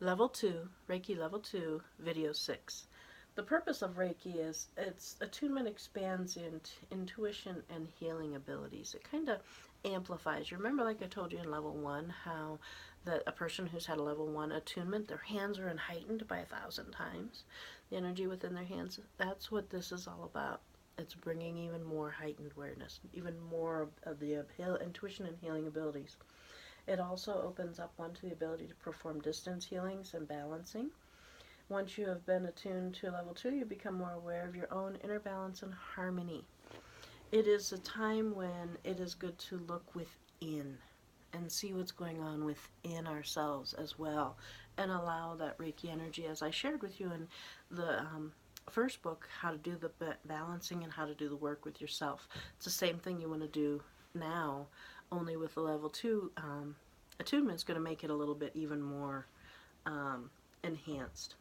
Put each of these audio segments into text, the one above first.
Level 2, Reiki Level 2, Video 6. The purpose of Reiki is its attunement expands intuition and healing abilities. It kind of amplifies. You remember, like I told you in Level 1, how a person who's had a Level 1 attunement, their hands are heightened by 1,000 times. The energy within their hands, that's what this is all about. It's bringing even more heightened awareness, even more of the intuition and healing abilities. It also opens up one to the ability to perform distance healings and balancing. Once you have been attuned to level 2, you become more aware of your own inner balance and harmony. It is a time when it is good to look within and see what's going on within ourselves as well, and allow that Reiki energy, as I shared with you in the first book, how to do the balancing and how to do the work with yourself. It's the same thing you want to do now, only with the level 2 attunement is going to make it a little bit even more enhanced.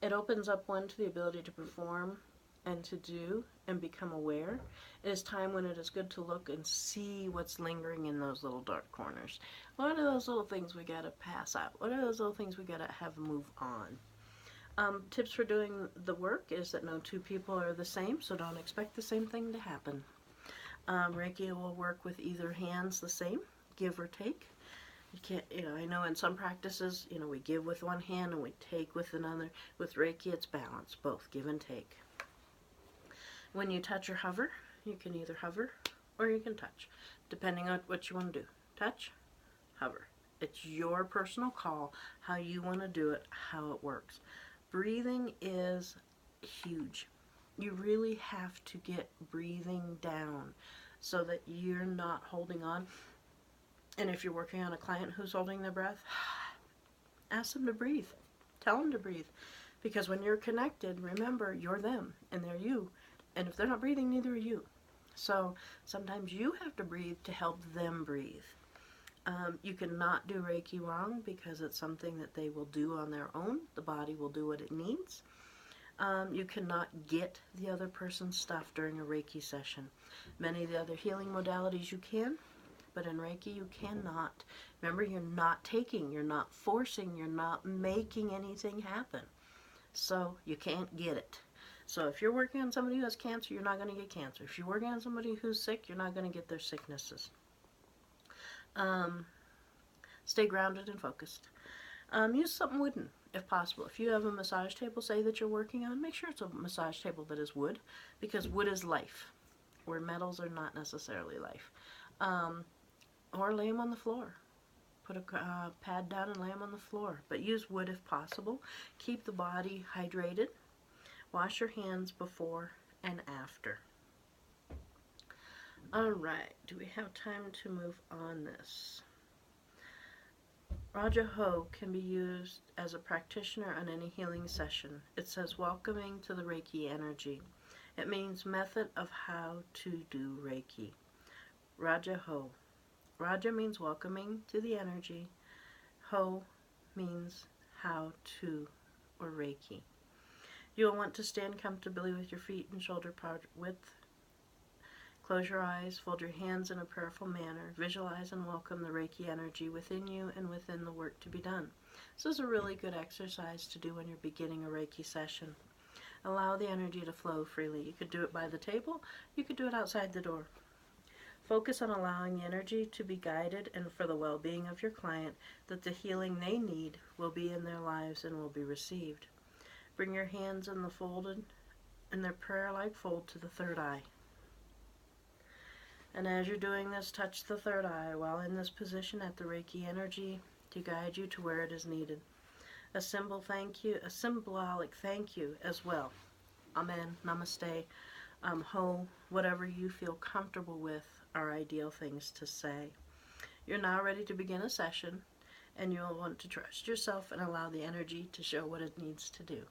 It opens up one to the ability to perform and to do and become aware. It is time when it is good to look and see what's lingering in those little dark corners. What are those little things we got to pass out? What are those little things we got to have move on? Tips for doing the work is that no two people are the same, so don't expect the same thing to happen. Reiki will work with either hands the same, give or take. You can't, I know in some practices, we give with one hand and we take with another. With Reiki, it's balance, both give and take. When you touch or hover, you can either hover or you can touch, depending on what you want to do. Touch, hover. It's your personal call, how you want to do it, how it works. Breathing is huge. You really have to get breathing down so that you're not holding on. And if you're working on a client who's holding their breath, ask them to breathe. Tell them to breathe. Because when you're connected, remember, you're them and they're you. And if they're not breathing, neither are you. So sometimes you have to breathe to help them breathe. You cannot do Reiki wrong because it's something that they will do on their own. The body will do what it needs. You cannot get the other person's stuff during a Reiki session. Many of the other healing modalities you can, but in Reiki you cannot. Remember, you're not taking, you're not forcing, you're not making anything happen. So you can't get it. So if you're working on somebody who has cancer, you're not going to get cancer. If you're working on somebody who's sick, you're not going to get their sicknesses. Stay grounded and focused. Use something wooden if possible. If you have a massage table, say, that you're working on, make sure it's a massage table that is wood, because wood is life, where metals are not necessarily life. Or lay them on the floor. Put a pad down and lay them on the floor, but use wood if possible. Keep the body hydrated. Wash your hands before and after. Alright, do we have time to move on this? Raja Ho can be used as a practitioner on any healing session. It says welcoming to the Reiki energy. It means method of how to do Reiki. Raja Ho. Raja means welcoming to the energy. Ho means how to, or Reiki. You will want to stand comfortably with your feet and shoulder width. Close your eyes, fold your hands in a prayerful manner. Visualize and welcome the Reiki energy within you and within the work to be done. This is a really good exercise to do when you're beginning a Reiki session. Allow the energy to flow freely. You could do it by the table, you could do it outside the door. Focus on allowing the energy to be guided and for the well-being of your client, that the healing they need will be in their lives and will be received. Bring your hands in their prayer-like fold to the third eye. And as you're doing this, touch the third eye while in this position at the Reiki energy to guide you to where it is needed. A symbolic thank you as well. Amen, namaste, ho, whatever you feel comfortable with are ideal things to say. You're now ready to begin a session, and you'll want to trust yourself and allow the energy to show what it needs to do.